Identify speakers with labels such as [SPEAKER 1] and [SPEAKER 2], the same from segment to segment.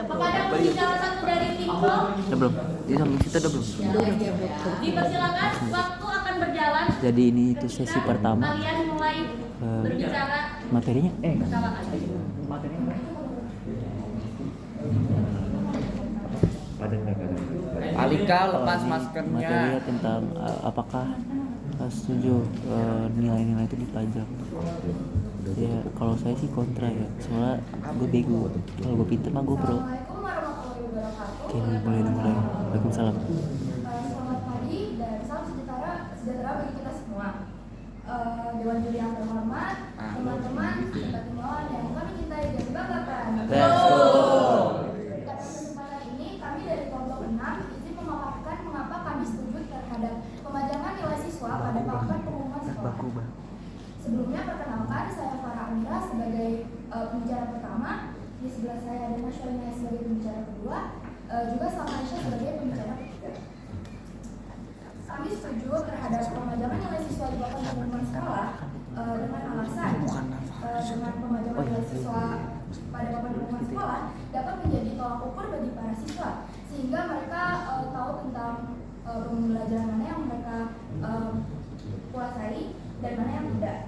[SPEAKER 1] Kepada pembicara satu dari tim pro.
[SPEAKER 2] Udah belum? Di samping kita udah belum?
[SPEAKER 1] Dipersilakan, waktu akan berjalan.
[SPEAKER 2] Jadi ini itu sesi pertama.
[SPEAKER 1] Kalian mulai berbicara.
[SPEAKER 2] Materinya?
[SPEAKER 1] Materinya.
[SPEAKER 3] Alika lepas maskernya.
[SPEAKER 2] Materinya tentang apakah setuju nilai-nilai itu dipajang. Ya kalau saya sih kontra ya, soalnya gue bego. Kalau gue pinter mah gue pro. Oke, mulai. Waalaikumsalam.
[SPEAKER 4] Selamat pagi dan salam sejahtera bagi kita semua. Dewan juri yang terhormat, teman-teman, sahabat timauan yang kami cintai dan banggakan. Pada kesempatan ini kami dari kelompok 6 izin memaparkan mengapa kami setuju terhadap pemajangan nilai siswa pada papan pengumuman sekolah. Sebelumnya perkenalkan, saya Farah Amira sebagai pembicara pertama. Di sebelah saya ada Masyolina sebagai pembicara kedua, juga Salma Aisyah sebagai pembicara ketiga. Kami setuju terhadap pemajangan nilai siswa di papan pengumuman sekolah dengan alasan dengan pemajangan nilai siswa pada papan pengumuman sekolah dapat menjadi tolak ukur bagi para siswa, sehingga mereka tahu tentang pembelajaran mana yang mereka kuasai dan mana yang tidak,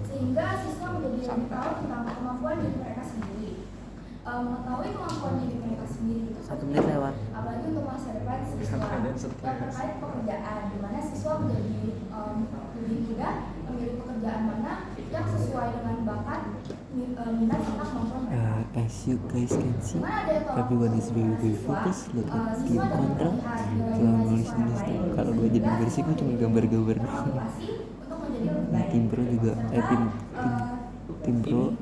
[SPEAKER 4] sehingga siswa menjadi lebih tahu tentang kemampuan diri mereka sendiri. Mengetahui kemampuan diri mereka sendiri itu penting, apalagi untuk masa depan siswa yang terkait pekerjaan, di mana siswa menjadi lebih mudah memilih pekerjaan mana yang sesuai dengan bakat, minat serta kemampuan mereka.
[SPEAKER 2] As you guys can see, everyone is very focused. Look at tim kontra. Cuma nulis. Kalau gue jadi bersih, gue cuma gambar-gambar. Nah, tim pro juga, tim pro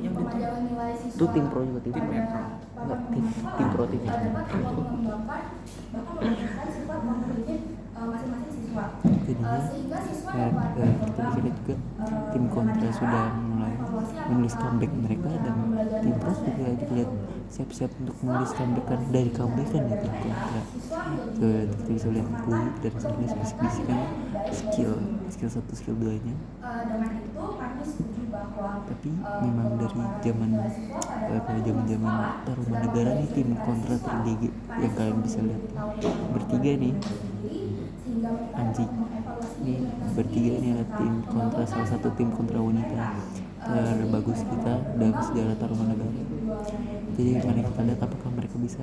[SPEAKER 2] itu tim pro juga tim pro. Jadinya kita bisa lihat juga tim kontra sudah mulai menulis comeback mereka, dan tim pro juga dilihat siap-siap untuk menulis comeback kan dari comeback kan ya tim kontra. Kita bisa lihat Lee dan Sanis bisik-bisikan skill 1, skill 2 nya. Tapi memang dari zaman Tarumanegara nih tim kontra tergigit yang kalian bisa lihat bertiga nih, anjing nih bertiga nih adalah tim kontra, salah satu tim kontra wanita terbagus kita dalam sejarah Tarumanegara. Jadi mari kita lihat apakah mereka bisa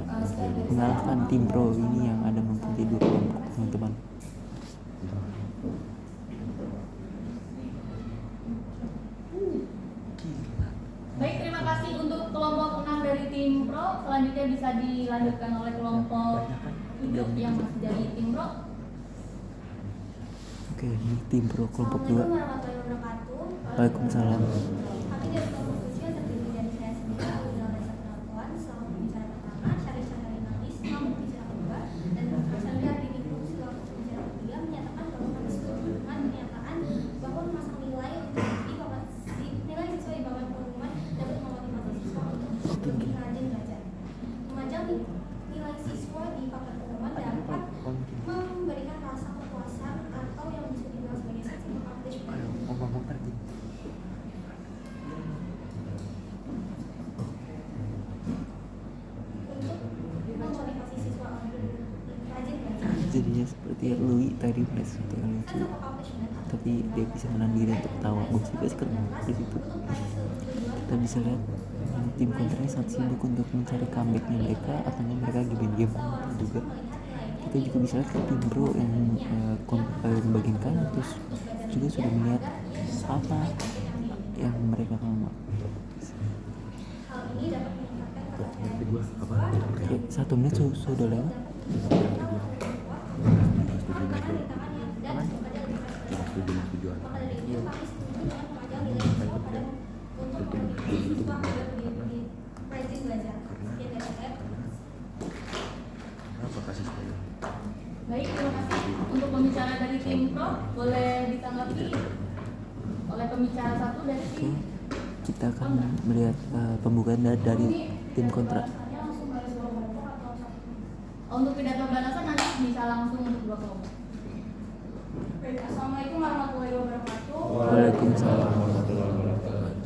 [SPEAKER 2] mengalahkan tim pro ini yang ada mempunyai 2 kelompok, teman-teman.
[SPEAKER 1] Baik, terima kasih untuk kelompok 6 dari tim pro. Selanjutnya bisa dilanjutkan oleh kelompok 7 yang masih jadi tim pro.
[SPEAKER 2] Oke, ini tim pro kelompok 2. Waalaikumsalam.
[SPEAKER 4] Kami dari kelompok 7 yang terdiri dari saya sendiri, Audrey Reza Penontuan, selaku pembicara pertama, Syarif Chandra Inalis, selaku pembicara kedua, dan Profesor Liardini Ningrum selaku pembicara ketiga menyatakan bahwa kami setuju dengan pernyataan bahwa memasang nilai nilai siswa di papan pengumuman dapat memotivasi siswa untuk lebih rajin belajar. Memajang nilai siswa di papan pengumuman dapat memberikan rasa kepuasan atau yang bisa dibilang sebagai sense of accomplishment.
[SPEAKER 2] Jadinya seperti Louis tadi presentasi lucu, tapi dia bisa menahan diri untuk ketawa. Gue juga sih ketemu di situ. Kita bisa lihat tim kontra sangat sibuk untuk mencari comebacknya mereka, atau mereka game juga. Kita juga bisa lihat tim pro yang membagikan, terus juga sudah melihat apa yang mereka mau. Oke, 1 menit sudah lewat.
[SPEAKER 1] Baik, terima kasih untuk pembicara dari tim pro. Boleh ditanggapi oleh pembicara 1 dari tim.
[SPEAKER 2] Kita akan melihat pembukaan dari tim kontra.
[SPEAKER 1] Untuk pidato balasan nanti bisa langsung untuk 2 kelompok. Baik, assalamualaikum warahmatullahi wabarakatuh.
[SPEAKER 2] Waalaikumsalam.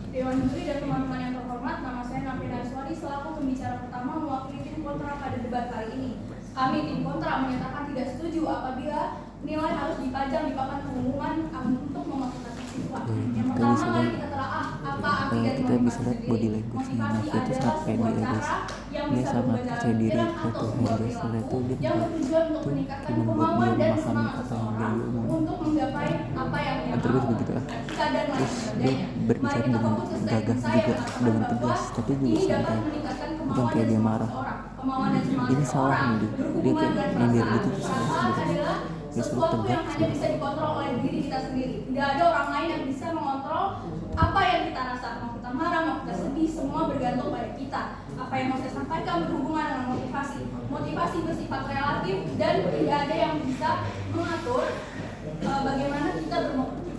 [SPEAKER 1] Dewan juri dan teman-teman yang terhormat, nama saya Nafina Aswari selaku pembicara pertama mewakili tim
[SPEAKER 4] kontra pada debat kali ini. Kami tim kontra menyatakan tidak setuju apabila nilai harus dipajang di papan pengumuman untuk memotivasi siswa. Yang pertama, mari kita telaah apa arti dari
[SPEAKER 2] kita bisa lihat body language nya Navia itu sangat pede ya guys. Dia sangat percaya diri itu guys. Setelah itu dia
[SPEAKER 4] yang bertujuan untuk meningkatkan kemauan dan semangat seseorang untuk menggapai apa yang dia
[SPEAKER 2] terus
[SPEAKER 4] mau.
[SPEAKER 2] begitu
[SPEAKER 4] Cita dan lain
[SPEAKER 2] terus dia
[SPEAKER 4] sebagainya.
[SPEAKER 2] berbicara
[SPEAKER 4] Mari kita
[SPEAKER 2] dengan
[SPEAKER 4] fokus ke
[SPEAKER 2] gagah
[SPEAKER 4] statement
[SPEAKER 2] juga
[SPEAKER 4] saya
[SPEAKER 2] dengan
[SPEAKER 4] bahwa
[SPEAKER 2] tegas tapi juga
[SPEAKER 4] ini dapat
[SPEAKER 2] santai,
[SPEAKER 4] meningkatkan
[SPEAKER 2] bukan
[SPEAKER 4] kemauan
[SPEAKER 2] kayak
[SPEAKER 4] dan
[SPEAKER 2] dia
[SPEAKER 4] semangat
[SPEAKER 2] marah.
[SPEAKER 4] seseorang. Kemauan dan semangat
[SPEAKER 2] Ini salah
[SPEAKER 4] seseorang
[SPEAKER 2] nih, dia
[SPEAKER 4] berhubungan
[SPEAKER 2] kayak
[SPEAKER 4] dengan
[SPEAKER 2] nyindir
[SPEAKER 4] perasaan.
[SPEAKER 2] gitu, salah
[SPEAKER 4] Perasaan
[SPEAKER 2] sebenarnya.
[SPEAKER 4] adalah
[SPEAKER 2] Dia suruh
[SPEAKER 4] sesuatu
[SPEAKER 2] tegak
[SPEAKER 4] yang hanya bisa dikontrol oleh diri kita sendiri. Tidak ada orang lain yang bisa mengontrol apa yang kita rasa. Mau kita marah, mau kita sedih, semua bergantung pada kita. Apa yang mau saya sampaikan berhubungan dengan motivasi. Motivasi bersifat relatif dan tidak ada yang bisa mengatur bagaimana kita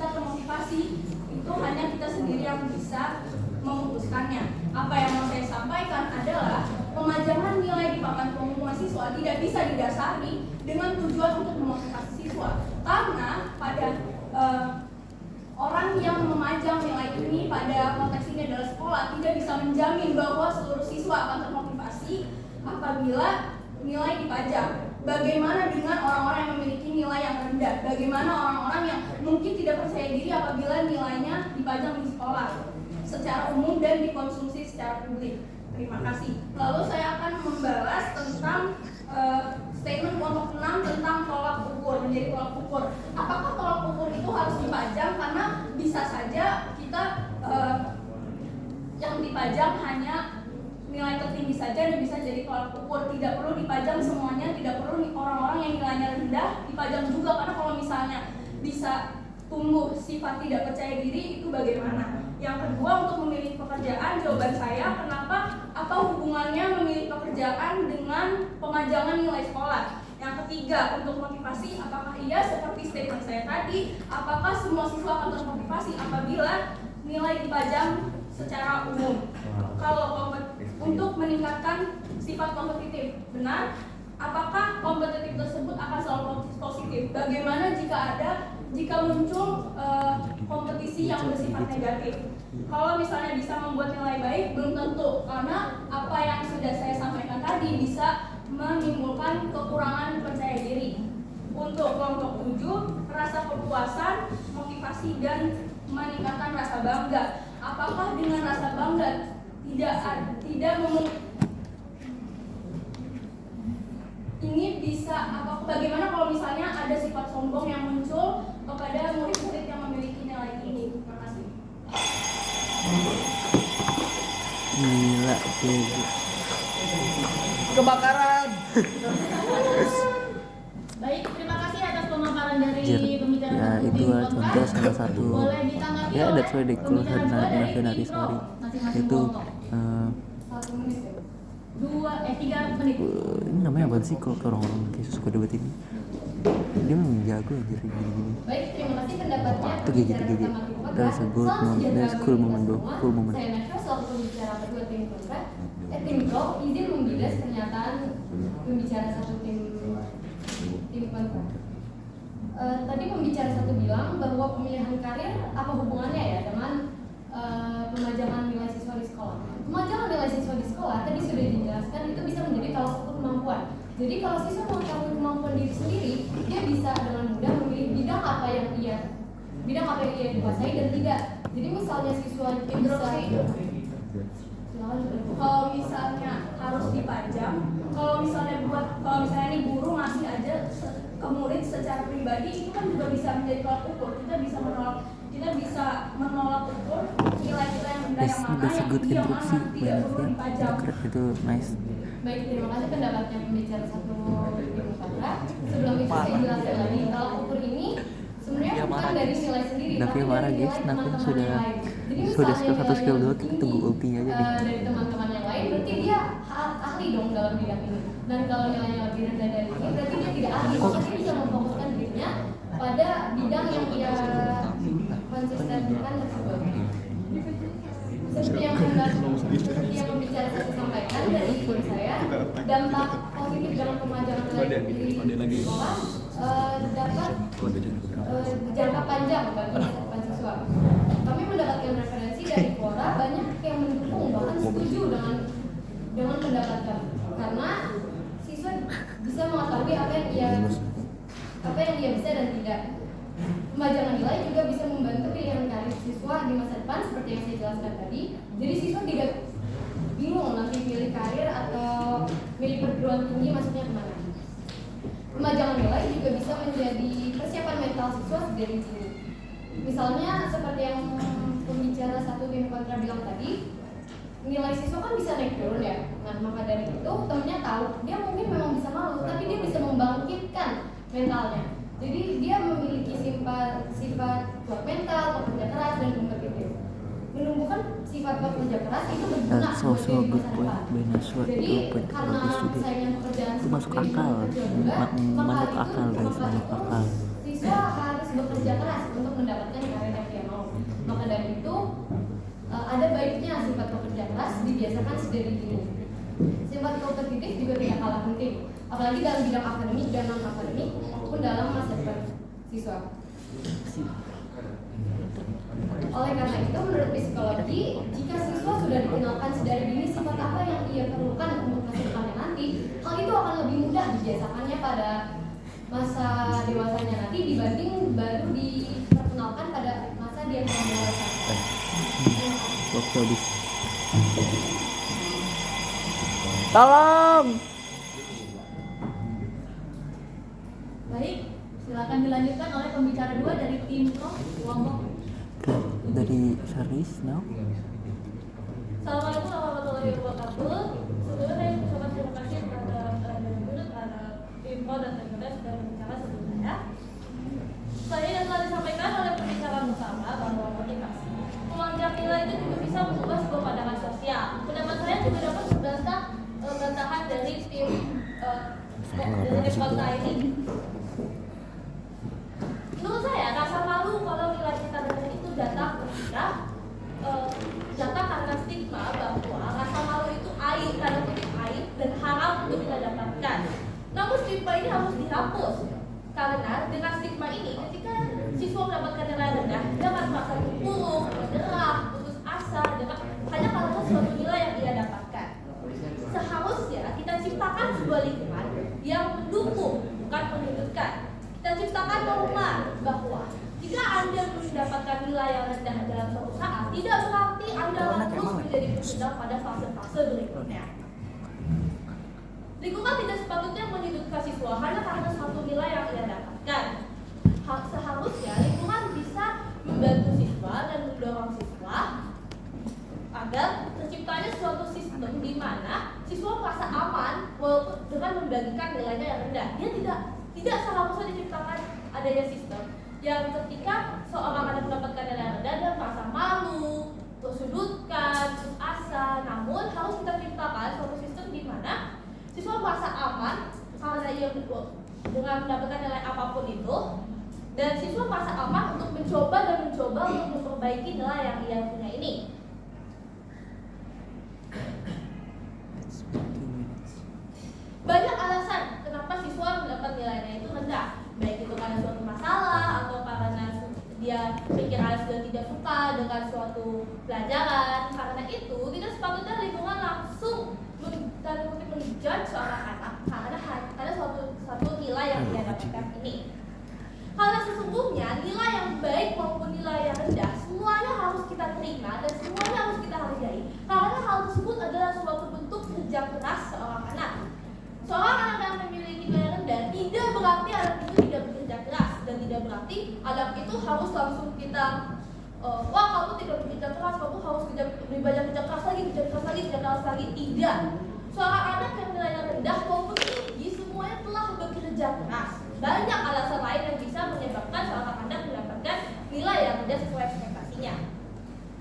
[SPEAKER 4] termotivasi. Itu hanya kita sendiri yang bisa memutuskannya. Apa yang mau saya sampaikan adalah pemajangan nilai di papan pengumuman siswa tidak bisa didasari dengan tujuan untuk memotivasi siswa, karena pada orang yang memajang nilai ini pada konteks ini adalah sekolah tidak bisa menjamin bahwa seluruh siswa akan termotivasi apabila nilai dipajang. Bagaimana dengan orang-orang yang memiliki nilai yang rendah? Bagaimana orang-orang yang mungkin tidak percaya diri apabila nilainya dipajang di sekolah secara umum dan dikonsumsi secara publik? Terima kasih. Lalu saya akan membalas tentang statement kelompok 6 tentang tolak ukur, menjadi tolak ukur. Apakah tolak ukur itu harus dipajang? Karena bisa saja kita yang dipajang hanya nilai tertinggi saja dan bisa jadi tolak ukur. Tidak perlu dipajang semuanya, tidak perlu orang-orang yang nilainya rendah dipajang juga, karena kalau misalnya bisa tumbuh sifat tidak percaya diri itu bagaimana? Yang kedua, untuk memilih pekerjaan, jawaban saya kenapa, apa hubungannya memilih pekerjaan dengan pemajangan nilai sekolah? Yang ketiga, untuk motivasi, apakah iya seperti statement saya tadi, apakah semua siswa akan termotivasi apabila nilai dipajang secara umum? Kalau untuk meningkatkan sifat kompetitif, benar? Apakah kompetitif tersebut akan selalu positif? Bagaimana jika muncul kompetisi yang bersifat negatif? Kalau misalnya bisa membuat nilai baik, belum tentu, karena apa yang sudah saya sampaikan tadi bisa menimbulkan kekurangan percaya diri. Untuk kelompok 7, rasa kepuasan, motivasi, dan meningkatkan rasa bangga. Apakah dengan rasa bangga tidak ini bisa bagaimana kalau misalnya ada sifat sombong yang muncul kepada murid-murid yang memiliki nilai tinggi? Terima kasih.
[SPEAKER 2] Gila tuh.
[SPEAKER 3] Kebakaran.
[SPEAKER 1] Baik, terima kasih atas pemaparan dari
[SPEAKER 2] Ya,
[SPEAKER 1] pembicara
[SPEAKER 2] itu
[SPEAKER 1] tim
[SPEAKER 2] contoh
[SPEAKER 1] kontra.
[SPEAKER 2] salah satu.
[SPEAKER 1] Boleh ditanggapi
[SPEAKER 2] Ya,
[SPEAKER 1] oleh
[SPEAKER 2] that's why they call her
[SPEAKER 1] pembicara kedua dari
[SPEAKER 2] Nationality
[SPEAKER 1] tim pro,
[SPEAKER 2] sorry.
[SPEAKER 1] masing-masing
[SPEAKER 2] Itu
[SPEAKER 1] kelompok.
[SPEAKER 4] 1 menit ya.
[SPEAKER 1] 3 menit.
[SPEAKER 2] ini namanya apa sih kalau orang-orang kayak suka debat ini? Dia memang jago aja gini-gini.
[SPEAKER 1] Baik, terima kasih pendapatnya.
[SPEAKER 2] Itu GG. That's a good moment. That's cool moment bro. Cool moment.
[SPEAKER 1] Saya Nashra selaku pembicara kedua tim kontra. Tim pro izin membilas pernyataan pembicara satu tim kontra. Tadi pembicara satu bilang bahwa pemilihan karir apa hubungannya ya dengan pemajangan nilai siswa di sekolah. Pemajangan nilai siswa di sekolah tadi sudah dijelaskan itu bisa menjadi tolak ukur kemampuan. Jadi kalau siswa mengetahui kemampuan diri sendiri, dia bisa dengan mudah memilih bidang apa yang ia kuasai dan tidak. Jadi misalnya siswa bisa kalau misalnya harus dipajang, kalau misalnya ini guru ngasih aja ke murid secara pribadi, itu kan juga bisa menjadi tolak ukur. Kita bisa menolak ukur nilai kita yang rendah yang mana,
[SPEAKER 2] That's a
[SPEAKER 4] yang
[SPEAKER 2] good
[SPEAKER 4] tinggi yang mana,
[SPEAKER 2] introduksi
[SPEAKER 4] tidak perlu
[SPEAKER 2] banget ya.
[SPEAKER 4] dipajang.
[SPEAKER 2] Itu nice.
[SPEAKER 1] Baik, terima kasih pendapatnya pembicara satu tim kontra. Sebelum itu saya jelaskan lagi kalau ukur ini sebenarnya bukan dari nilai sendiri,
[SPEAKER 2] Navia
[SPEAKER 1] tapi
[SPEAKER 2] marah,
[SPEAKER 1] dari
[SPEAKER 2] guys.
[SPEAKER 1] nilai
[SPEAKER 2] Navia
[SPEAKER 1] teman-teman
[SPEAKER 2] sudah-
[SPEAKER 1] yang lain. Jadi
[SPEAKER 2] sudah
[SPEAKER 1] misalnya
[SPEAKER 2] satu skill
[SPEAKER 1] nilai
[SPEAKER 2] dulu,
[SPEAKER 1] yang
[SPEAKER 2] kita
[SPEAKER 1] tinggi,
[SPEAKER 2] tunggu ultinya aja deh.
[SPEAKER 1] dari teman-teman yang lain, berarti dia ahli dong dalam bidang ini. Dan kalau nilainya lebih rendah dari ini, berarti dia tidak ahli. Maka dia bisa memfokuskan dirinya pada bidang yang ia konsistenkan tersebut. Seperti yang pembicara saya sampaikan dari tim saya, dampak positif dalam pemajangan nilai di sekolah dapat jangka panjang bagi siswa. Kami mendapatkan referensi dari Quora banyak yang mendukung bahkan setuju dengan pendapat kami. karena siswa bisa mengetahui apa yang dia bisa dan tidak. Pembajakan nilai juga bisa membantu pilihan karir siswa di masa depan seperti yang saya jelaskan tadi. Jadi siswa tidak bingung nanti pilih karir atau milih perguruan tinggi masuknya kemana. Pembajakan nilai juga bisa menjadi persiapan mental siswa dari dini. Misalnya seperti yang pembicara satu tim kontra bilang tadi, nilai siswa kan bisa naik turun ya. Nah, maka dari itu temennya tahu dia mungkin memang bisa malu, tapi dia bisa membangkitkan mentalnya. Jadi dia memiliki sifat kuat mental, pekerja keras dan kompetitif. Menumbuhkan sifat pekerja keras itu berguna
[SPEAKER 2] That's also a good point.
[SPEAKER 1] Jadi karena saingan pekerjaan
[SPEAKER 2] itu masuk akal, masuk akal guys, masuk akal.
[SPEAKER 1] Siswa harus bekerja keras untuk mendapatkan karir yang dia mau. Maka dari itu ada baiknya sifat pekerja keras dibiasakan sedari dini. Sifat kompetitif juga tidak kalah penting, apalagi dalam bidang akademik dan non akademik maupun dalam masa depan siswa. Oleh karena itu, menurut psikologi, jika siswa sudah dikenalkan sedari dini sifat apa yang ia perlukan untuk masa depannya nanti, hal itu akan lebih mudah dibiasakannya pada masa dewasanya nanti dibanding baru diperkenalkan pada masa dia belum dewasa.
[SPEAKER 2] Waktu habis. Tolong.
[SPEAKER 5] Baik, silakan dilanjutkan oleh pembicara 2 dari tim Pro Lombok.
[SPEAKER 2] Dari Saris now.
[SPEAKER 5] Assalamualaikum warahmatullahi wabarakatuh. Sebelumnya saya ucapkan terima kasih kepada tim Pro dan tim Pro sudah berbicara sebelum saya. Saya yang telah disampaikan oleh pembicara bersama bahwa motivasi mengajar nilai itu juga bisa mengubah sebuah pandangan sosial. Pendapat saya juga dapat berdasarkan bantahan dari tim kontra ini. Menurut saya, rasa malu kalau nilai kita rendah itu datang karena stigma bahwa rasa malu itu aib, tanda kutip aib dan haram untuk kita dapatkan. Namun stigma ini harus dihapus karena dengan stigma ini, ketika siswa mendapatkan nilai rendah, dia akan merasa terpuruk, menyerah, putus asa, hanya karena suatu nilai yang ia dapatkan. Seharusnya kita ciptakan sebuah lingkungan yang mendukung, bukan menyudutkan. Kita ciptakan norma bahwa jika Anda mendapatkan nilai yang rendah dalam suatu saat, tidak berarti Anda akan terus menjadi peserta pada fase-fase berikutnya. Lingkungan tidak sepatutnya menyudutkan siswa hanya karena suatu nilai yang ia dapatkan. Seharusnya lingkungan bisa membantu siswa dan mendorong siswa agar terciptanya suatu sistem di mana siswa merasa aman walaupun dengan membagikan nilainya yang rendah. Dia tidak seharusnya diciptakan adanya sistem yang ketika seorang anak mendapatkan nilai rendah dia merasa malu, tersudutkan, putus asa. Namun harus kita ciptakan suatu sistem di mana siswa merasa aman karena ia dengan mendapatkan nilai apapun itu, dan siswa merasa aman untuk mencoba untuk memperbaiki nilai yang ia punya ini. Banyak alasan kenapa siswa mendapat nilainya itu rendah, baik itu karena suatu masalah atau karena dia pikirannya sudah tidak suka dengan suatu pelajaran. Karena itu tidak sepatutnya lingkungan langsung menjudge seorang anak karena suatu nilai yang dia dapatkan ini. Karena sesungguhnya nilai yang baik maupun nilai yang rendah semuanya harus kita terima dan semuanya harus kita hargai. Karena hal tersebut adalah suatu bentuk kerja keras seorang anak. Seorang anak yang memiliki nilai rendah tidak berarti anak itu tidak bekerja keras, dan tidak berarti anak itu harus langsung kita wah kamu tidak bekerja keras, kamu harus lebih banyak kerja keras lagi. Tidak. Seorang anak yang nilainya rendah maupun tinggi semuanya telah bekerja keras. Banyak alasan lain yang bisa menyebabkan seorang anak mendapatkan nilai yang rendah sesuai ekspektasinya.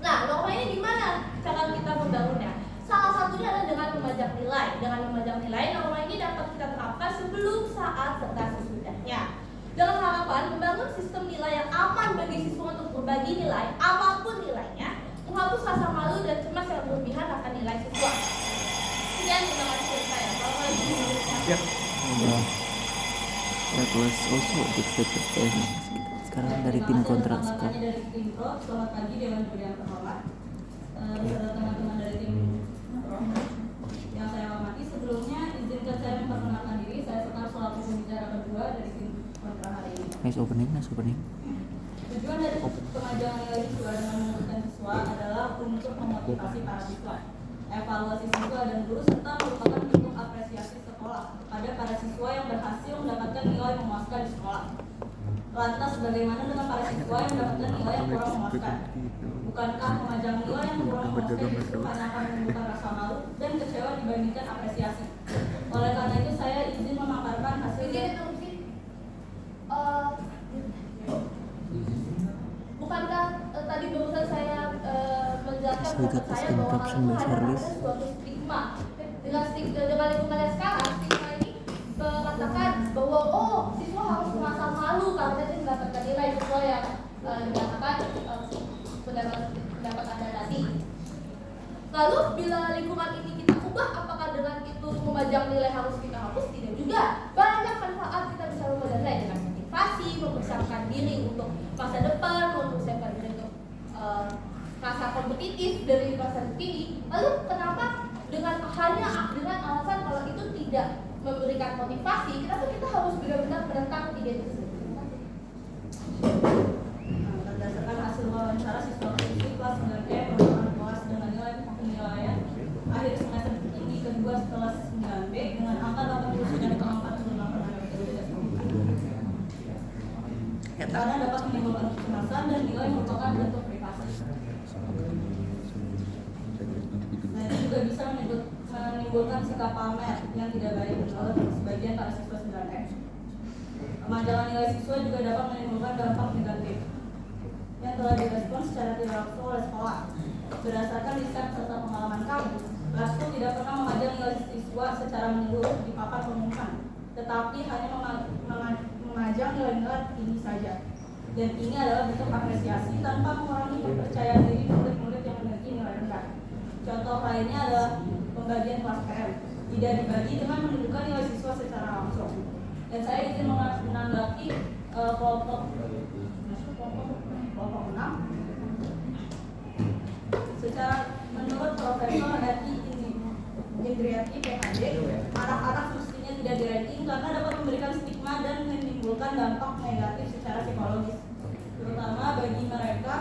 [SPEAKER 5] Nah, norma ini gimana cara kita membangunnya? Salah satunya adalah dengan memajang nilai. Dengan memajang nilai, norma ini dapat kita terapkan sebelum, saat, serta sesudahnya. Dengan harapan membangun sistem nilai yang aman bagi siswa untuk berbagi nilai, apapun nilainya, menghapus rasa malu dan cemas yang berlebihan akan nilai siswa. Sekian, terima kasih dari saya.
[SPEAKER 2] That was also a good step. Sekarang dari tim kontrak sekarang.
[SPEAKER 6] Dari tim Pro, selamat pagi Dewan Juri yang terhormat. Beserta teman-teman dari tim Pro yang saya hormati, sebelumnya
[SPEAKER 2] Nice opening.
[SPEAKER 6] Tujuan dari pemajangan nilai siswa dengan memutuskan siswa adalah untuk memotivasi para siswa, evaluasi siswa dan guru, serta merupakan bentuk apresiasi sekolah kepada para siswa yang berhasil mendapatkan nilai memuaskan di sekolah. Lantas bagaimana dengan para siswa yang mendapatkan nilai yang kurang memuaskan? Bukankah memajang nilai yang kurang memuaskan justru hanya akan menimbulkan rasa malu dan kecewa dibandingkan apresiasi? Oleh karena itu saya izin memaparkan hasil
[SPEAKER 5] Bukankah tadi barusan saya menjelaskan
[SPEAKER 2] Saya
[SPEAKER 5] maksud
[SPEAKER 2] dapat
[SPEAKER 5] saya bahwa hal
[SPEAKER 2] instruction
[SPEAKER 5] itu
[SPEAKER 2] by
[SPEAKER 5] hanya
[SPEAKER 2] Charles.
[SPEAKER 5] ada suatu stigma dengan lingkungan yang sekarang, stigma ini mengatakan bahwa siswa harus merasa malu karena dia mendapatkan nilai sesuai yang dikatakan pendapat Anda tadi. Lalu bila lingkungan ini kita ubah, apakah dengan itu memajang nilai harus kita hapus? Tidak juga. Banyak manfaat kita bisa memajang nilai dengan motivasi, mempersiapkan diri untuk masa depan, mempersiapkan diri untuk rasa kompetitif dari masa kini. Lalu kenapa dengan alasan kalau itu tidak memberikan motivasi, kenapa kita harus benar-benar menentang ide tersebut?
[SPEAKER 6] Berdasarkan hasil wawancara siswa fisik kelas 9E pengembangan kelas dengan nilai penilaian akhir semester ini kedua setelah 9B dengan angka 89,45 karena dapat menimbulkan kecemasan dan nilai merupakan bentuk privasi. Nah, itu juga bisa menimbulkan sikap pamer yang tidak baik menurut sebagian para siswa 9E. Pemajangan nilai siswa juga dapat menimbulkan dampak negatif yang telah direspon secara tidak langsung oleh sekolah. Berdasarkan riset serta pengalaman kami, Laskul tidak pernah memajang nilai siswa secara menyeluruh di papan pengumuman, tetapi hanya memajang nilai-nilai tinggi saja. Dan ini adalah bentuk apresiasi tanpa mengurangi kepercayaan diri murid-murid yang memiliki nilai rendah. Contoh lainnya adalah pembagian kelas PM, tidak dibagi dengan menunjukkan nilai siswa secara langsung. Dan saya izin menanggapi kelompok 6. Secara menurut Profesor Eti Indriati PhD, anak-anak mestinya tidak di-rating karena dapat memberikan stigma dan menimbulkan dampak negatif secara psikologis, terutama bagi mereka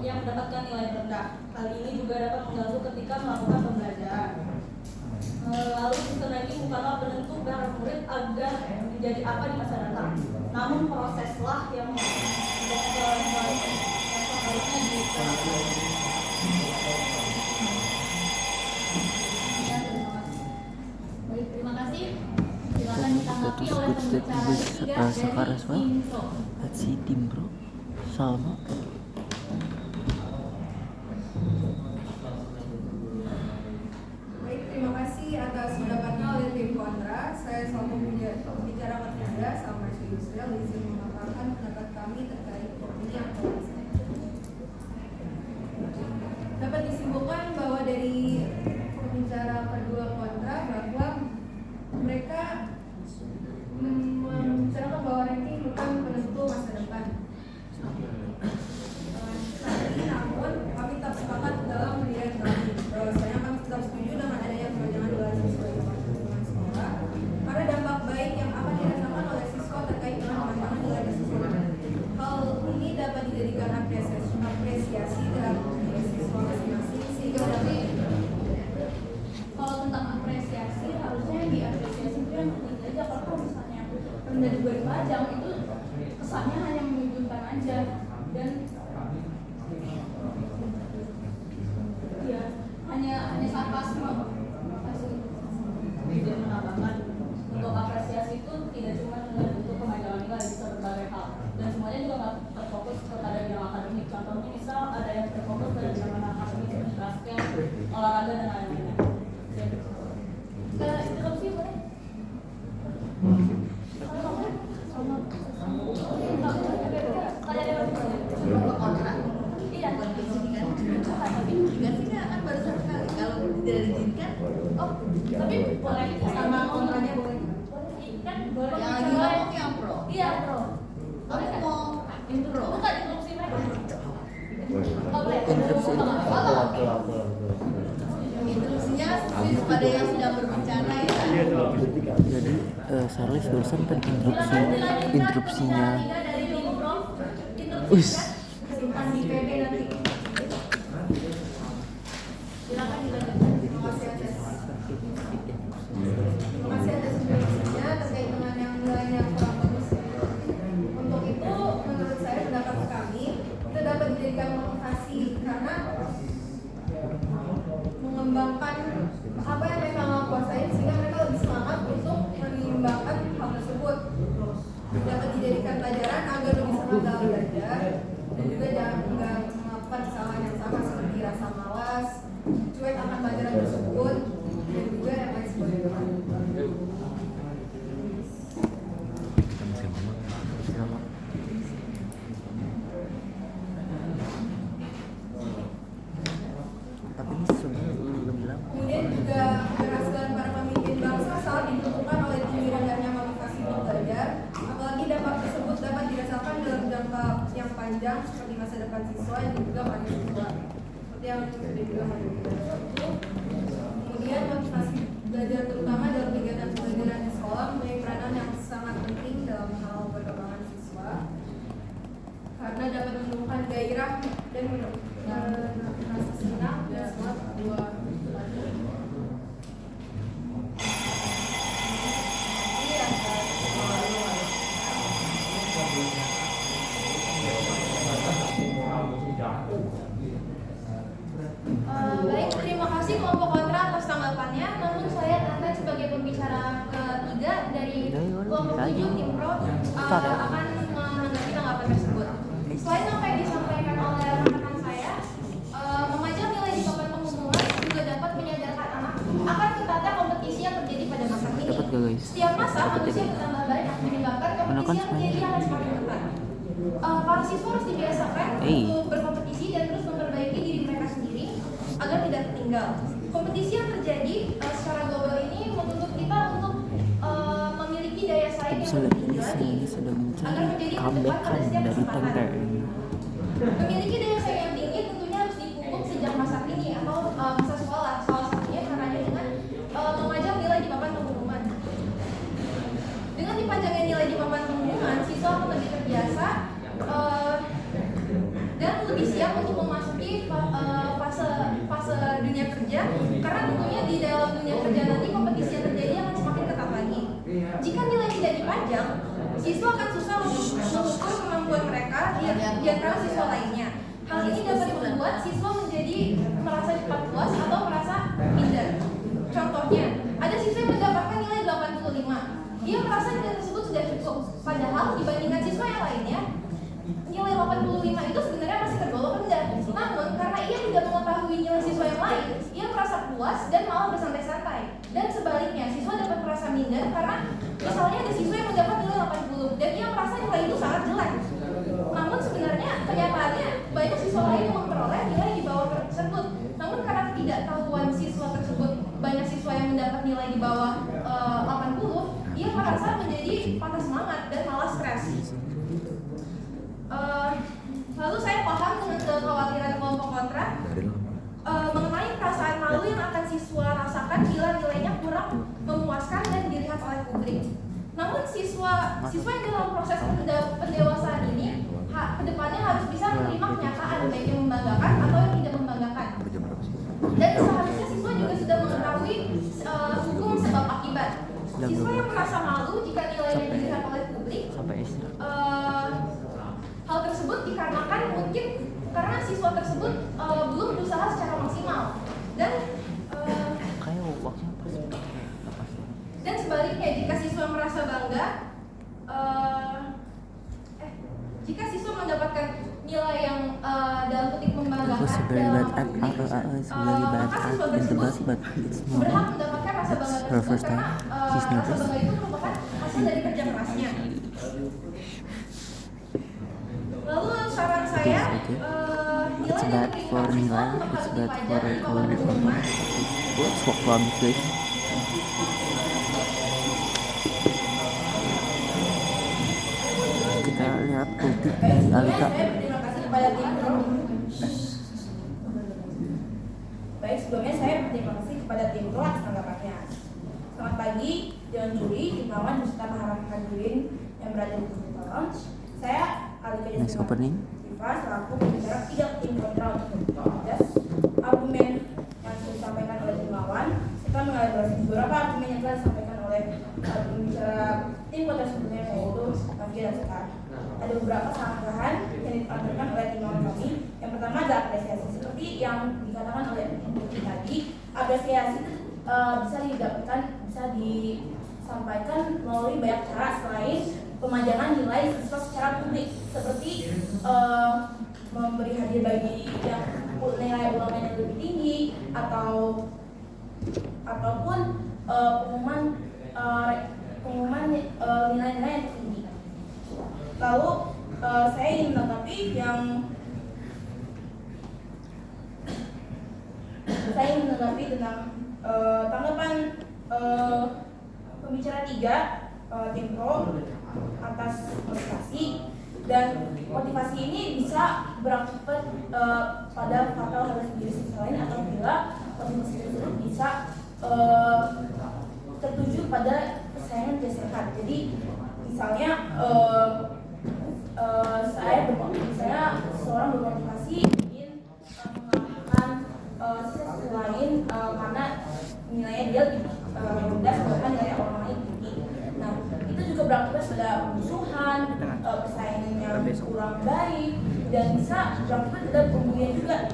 [SPEAKER 6] yang mendapatkan nilai rendah. Hal ini juga dapat mengganggu ketika melakukan pembelajaran. Lalu sistem ranking bukanlah penentu para murid agar menjadi apa di masa datang, namun proseslah yang harusnya diterapkan.
[SPEAKER 5] Baik, terima kasih. Silakan ditanggapi oleh pembicara ketiga dari Info.
[SPEAKER 2] Let's see tim bro Salma.
[SPEAKER 7] Baik, terima kasih atas pendapatnya oleh tim kontra. Saya selaku pembicara ketiga sama Yusril izin memaparkan pendapat kami terkait ini yang telah disampaikan. Dapat disimpulkan bahwa dari pembicara kedua kontra bahwa mereka membicarakan bahwa ranking bukan penentu masa depan. Namun kami tetap sepakat dalam penilaian kami. Bahwasanya kami tetap setuju dengan adanya pemajangan nilai siswa di lingkungan sekolah karena dampak baik yang akan dirasakan oleh siswa terkait dengan pemajangan nilai tersebut. Hal ini dapat dijadikan apresiasi terhadap diri siswa masing-masing sehingga dapat.
[SPEAKER 5] Kalau tentang apresiasi, harusnya yang diapresiasi itu yang penting aja. Kalau misalnya rendah juga dipajang, itu kesannya hanya menunjukkan aja. Dan ya hanya sarkasme.
[SPEAKER 6] Izin menambahkan, untuk apresiasi itu tidak cuma dengan bentuk pemajangan nilai, bisa berbagai hal, dan semuanya juga nggak terfokus kepada bidang akademik. Contohnya misal ada yang terfokus pada bidang akademik, basket, olahraga dan lain-lain.
[SPEAKER 5] Interupsi boleh? Iya.
[SPEAKER 7] Investigasinya kan baru satu kali. Kalau tidak diizinkan,
[SPEAKER 5] Tapi boleh
[SPEAKER 7] sama kontranya boleh.
[SPEAKER 5] kan boleh.
[SPEAKER 7] Yang lagi ngomong yang pro.
[SPEAKER 5] Iya, pro.
[SPEAKER 7] Kamu mau intro?
[SPEAKER 5] Bukan interupsi mereka. Oh, boleh.
[SPEAKER 7] Instruksinya pada yang sedang berbicara ya.
[SPEAKER 2] Jadi Charles barusan kan interupsinya. Us.
[SPEAKER 5] Simpan di PB nanti. Silakan dilanjutkan.
[SPEAKER 7] Terima kasih atas penjelasannya terkait dengan yang nilainya kurang bagus. Untuk itu, menurut saya pendapat kami itu dapat dijadikan motivasi karena mengembangkan apa yang mereka mau kuasai sehingga mereka lebih semangat untuk mengembangkan hal tersebut. Dapat dijadikan pelajaran agar lebih semangat dalam belajar dan juga jangan melakukan kesalahan yang sama seperti rasa malas, cuek akan pelajaran tersebut dan juga yang lain sebagainya.
[SPEAKER 2] Tapi ini sudah lebih lama.
[SPEAKER 7] Kemudian juga keberhasilan para pemimpin bangsa sangat ditentukan oleh tinggi rendahnya motivasi untuk belajar. Apalagi dampak tersebut dapat dirasakan dalam jangka yang panjang seperti masa depan siswa dan juga para siswa. Seperti yang sudah dibilang oleh itu. Kemudian motivasi belajar terutama dalam kegiatan pembelajaran di sekolah memiliki peranan yang sangat penting dalam hal perkembangan siswa karena dapat menumbuhkan gairah dan rasa senang dan semangat buat belajar.
[SPEAKER 1] Baik, terima kasih kelompok kontra atas tanggapannya. Namun saya akan sebagai pembicara ketiga dari kelompok 7 tim pro akan menanggapi tanggapan tersebut. Selain apa yang disampaikan oleh rekan saya, memajang nilai di papan pengumuman juga dapat menyadarkan anak akan ketatnya kompetisi yang terjadi pada masa kini.
[SPEAKER 2] Dapat gak guys?
[SPEAKER 1] Setiap masa manusia bertambah banyak menyebabkan kompetisi yang terjadi akan semakin ketat. Para siswa harus dibiasakan untuk berkompetisi dan terus memperbaiki diri mereka sendiri agar tidak tertinggal. Kompetisi yang terjadi secara global ini menuntut kita untuk memiliki daya saing yang lebih tinggi lagi
[SPEAKER 2] sedang
[SPEAKER 1] agar
[SPEAKER 2] mencari
[SPEAKER 1] menjadi
[SPEAKER 2] comeback
[SPEAKER 1] terdepan pada setiap
[SPEAKER 2] dari
[SPEAKER 1] kesempatan.
[SPEAKER 2] Tenter.
[SPEAKER 1] Memiliki daya saing yang tinggi tentunya harus dipupuk sejak masa kini atau masa sekolah. Salah satunya caranya dengan memajang nilai di papan pengumuman. Dengan dipajangnya nilai di papan pengumuman, siswa akan lebih terbiasa dan lebih siap untuk memasuki fase dunia kerja karena tentunya di dalam dunia kerja nanti kompetisi yang terjadi akan semakin ketat lagi. Jika nilai tidak dipajang, siswa akan susah untuk mengukur kemampuan mereka di antara siswa lainnya. Hal ini dapat membuat siswa menjadi merasa cepat puas atau merasa minder. Contohnya, ada siswa yang mendapatkan nilai 85. Dia merasa nilai tersebut sudah cukup. Padahal dibandingkan siswa yang lainnya, nilai 85 itu sebenarnya masih tergolong rendah. Namun karena ia tidak mengetahui nilai siswa yang lain, ia merasa puas dan malah bersantai-santai. Dan sebaliknya, siswa dapat merasa minder karena misalnya ada siswa yang mendapat nilai 80 dan ia merasa nilai itu sangat jelek. Namun sebenarnya kenyataannya banyak siswa lain yang memperoleh nilai di bawah tersebut. Namun karena ketidaktahuan siswa tersebut, banyak siswa yang mendapat nilai di bawah 80, ia merasa menjadi patah semangat dan malah stres. Lalu saya paham dengan kekhawatiran kelompok kontra mengenai perasaan malu yang akan siswa rasakan bila nilainya kurang memuaskan dan dilihat oleh publik. Namun siswa yang dalam proses pendewasaan ini kedepannya harus bisa menerima kenyataan baik yang membanggakan atau yang tidak membanggakan. Dan seharusnya siswa juga sudah mengetahui hukum sebab akibat. Siswa yang merasa malu jika nilainya dilihat oleh publik, hal tersebut dikarenakan mungkin karena siswa tersebut belum berusaha secara maksimal dan sebaliknya jika siswa merasa bangga jika siswa mendapatkan nilai yang dalam petik membanggakan maka siswa tersebut berhak mendapatkan rasa bangga tersebut karena rasa bangga itu merupakan hasil dari kerja kerasnya. Lalu saran saya, nilai yang diterima siswa harus dipajang di papan pengumuman.
[SPEAKER 2] Kita lihat politik dari Alika.
[SPEAKER 7] Terima kasih kepada tim pro. Baik, sebelumnya saya berterima kasih kepada tim pro atas tanggapannya. Selamat pagi, Dewan Juri, Timbawan, beserta para hadirin yang berada di Computer Lounge. Saya Alika
[SPEAKER 2] Next opening.
[SPEAKER 7] Siva selaku pembicara 3 tim kontra untuk memprotes argumen yang sudah disampaikan oleh Timbawan serta mengelaborasi beberapa argumen yang telah disampaikan oleh pembicara tim kontra sebelumnya, yaitu Nafi dan Sekar. Ada beberapa sanggahan yang disampaikan oleh Timbawan kami. Yang pertama adalah apresiasi, seperti yang dikatakan oleh Putri tadi. Apresiasi itu bisa didapatkan, bisa disampaikan melalui banyak cara selain pemajangan nilai siswa secara publik, seperti memberi hadiah bagi yang nilai ulangan yang lebih tinggi ataupun pengumuman nilai-nilai yang tinggi. Lalu saya ingin menanggapi tentang tanggapan pembicara 3 tim pro atas motivasi, dan motivasi ini bisa berakibat pada fatal pada diri siswa lain apabila motivasi tersebut bisa tertuju pada persaingan yang sehat. Jadi misalnya saya seorang bermotivasi ingin mengalahkan siswa lain karena nilainya dia lebih rendah sedangkan nilai orang lain tinggi. Nah, itu juga berakibat pada musuhan, persaingan yang kurang baik, dan bisa berakibat pada pembulian juga.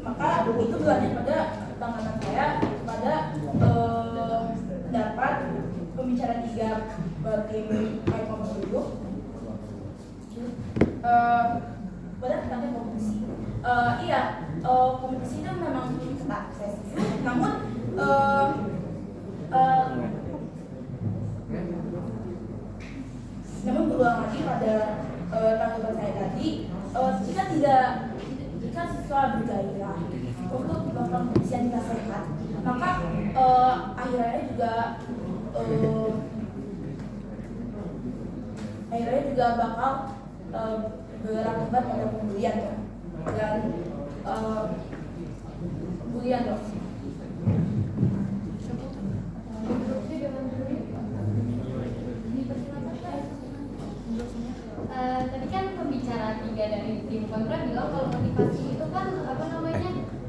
[SPEAKER 7] Maka itu berlanjut pada tanggapan saya pada pendapat pembicara 3 tim Kompas 7 pada tentang kompetisi. Kompetisi itu memang ketat, saya setuju. Namun berulang lagi pada tanggapan saya tadi, jika siswa bergairah untuk melakukan kompetisi yang tidak sehat, maka akhirnya juga bakal berakibat pada pembulian dan pembulian loh.
[SPEAKER 1] Tadi kan pembicara 3 dari tim kontra bilang kalau motivasi itu kan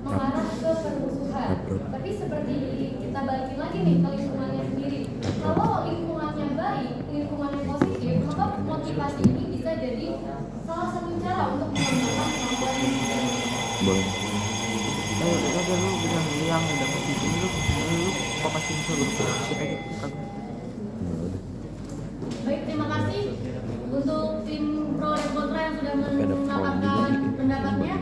[SPEAKER 1] mengarah ke permusuhan. Tapi seperti kita balikin lagi nih ke lingkungannya sendiri. Kalau lingkungannya baik, lingkungannya positif, maka motivasi ini bisa jadi salah satu cara untuk mengembangkan kemampuan ini.
[SPEAKER 2] Boleh. Udah lu bilang udah dapat di sini lu pasti bisa berproses kita.
[SPEAKER 1] Baik, terima kasih untuk tim pro dan kontra yang sudah mengungkapkan pendapatnya.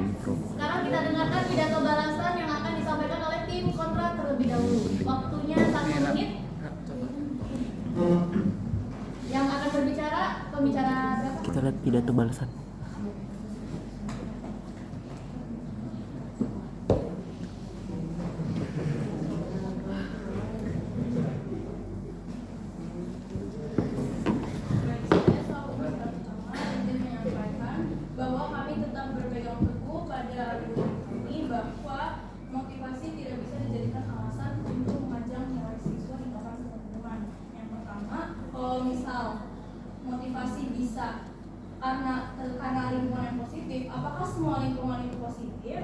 [SPEAKER 1] Sekarang kita dengarkan pidato balasan yang akan disampaikan oleh tim kontra terlebih dahulu. Waktunya 1 menit. Yang akan berbicara pembicara berapa?
[SPEAKER 2] Kita lihat pidato balasan.
[SPEAKER 6] Bahwa kami tetap berpegang teguh pada argumen ini bahwa motivasi tidak bisa dijadikan alasan untuk memajang nilai siswa hingga pengumuman. Yang pertama, kalau misal motivasi bisa karena lingkungan yang positif, apakah semua lingkungan itu positif?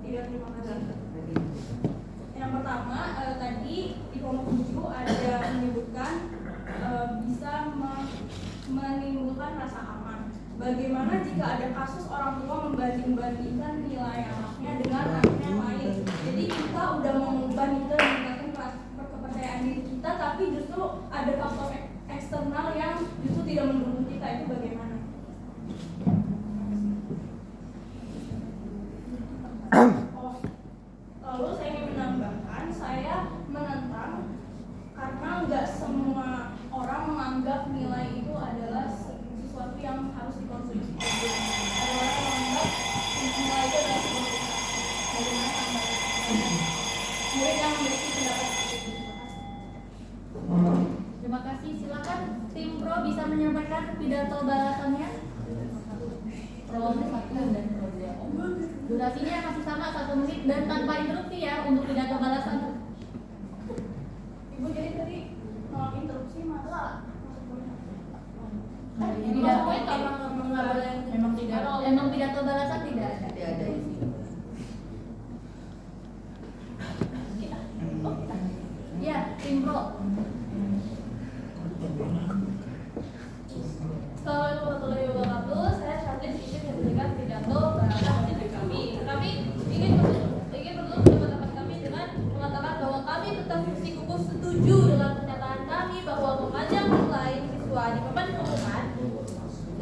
[SPEAKER 6] Tidak, terima kasih. Yang pertama, tadi di kelompok 7 ada menyebutkan bisa menimbulkan rasa aman. Bagaimana jika ada kasus orang tua membanding-bandingkan nilai anaknya dengan anaknya yang lain? Jadi kita udah mengubah itu meningkatkan kepercayaan diri kita, tapi justru ada faktor eksternal yang justru tidak mendukung kita. Itu bagaimana? Lalu saya ingin menambahkan, saya menentang karena nggak semua orang menganggap nilai itu adalah sesuatu yang harus dikonsumsi. Ada orang yang menganggap nilai itu adalah sebuah bagaimana tanggapan murid yang memiliki pendapat seperti itu.
[SPEAKER 1] Terima kasih. Silakan tim pro bisa menyampaikan pidato balasannya. Pro 1 dan pro 2. Durasinya masih sama 1 menit dan tanpa interupsi ya untuk pidato balasan.
[SPEAKER 4] pembalasan tidak ada.
[SPEAKER 6] Tidak ada isi.
[SPEAKER 4] Ya, tim pro.
[SPEAKER 5] Assalamualaikum warahmatullahi wabarakatuh. Saya Syarlis izin memberikan pidato bahasa dari kami. Kami ingin bertemu pendapat kami dengan mengatakan bahwa kami tetap bersikukuh setuju dengan pernyataan kami bahwa memajang nilai siswa di papan pengumuman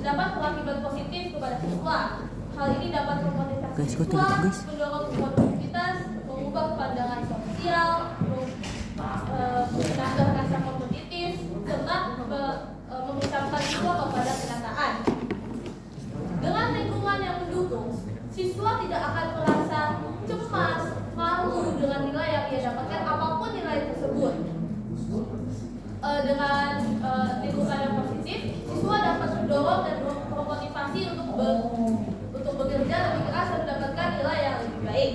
[SPEAKER 5] dapat berakibat positif kepada siswa. Hal ini dapat memotivasi
[SPEAKER 2] Guys, kok
[SPEAKER 5] siswa,
[SPEAKER 2] tutup, guys?
[SPEAKER 5] mendorong produktivitas, mengubah pandangan sosial, menambah rasa kompetitif, serta memisahkan siswa kepada kenyataan. Dengan lingkungan yang mendukung, siswa tidak akan merasa cemas, malu dengan nilai yang ia dapatkan apapun nilai tersebut. Dengan lingkungan yang positif, siswa dapat mendorong dan memotivasi untuk bekerja lebih keras dan mendapatkan nilai yang lebih baik.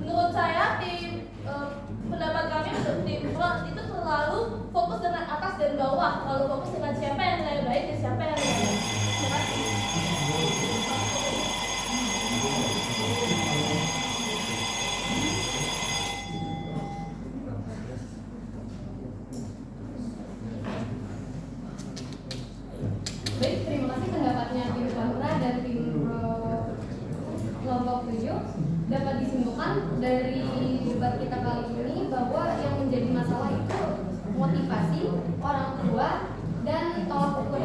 [SPEAKER 5] Menurut saya, pendapat kami untuk tim pro itu selalu fokus dengan atas dan bawah, selalu fokus dengan siapa yang nilai baik dan siapa yang nilai baik. Terima kasih.
[SPEAKER 1] Baik, terima kasih pendapatnya tim kontra dan tim pro kelompok 7. Dapat disimpulkan dari debat kita kali ini bahwa yang menjadi masalah itu motivasi orang tua dan tolak ukur.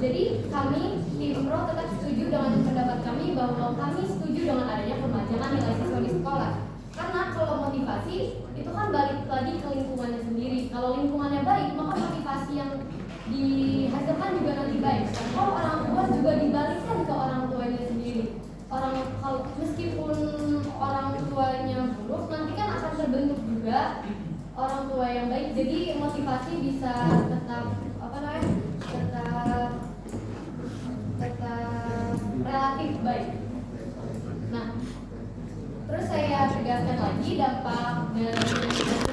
[SPEAKER 1] Jadi kami tim pro tetap setuju dengan pendapat kami bahwa kami setuju dengan adanya pemajangan nilai siswa di sekolah. Karena kalau motivasi itu kan balik lagi ke lingkungannya sendiri. Kalau lingkungannya baik, maka motivasi yang dihasilkan juga nanti baik. Kalau orang tua juga dibalikkan ke orang tuanya sendiri. Kalau meskipun orang tuanya buruk, nanti kan akan terbentuk juga orang tua yang baik. Jadi motivasi bisa tetap relatif baik. Nah, terus saya tegaskan lagi dampak dari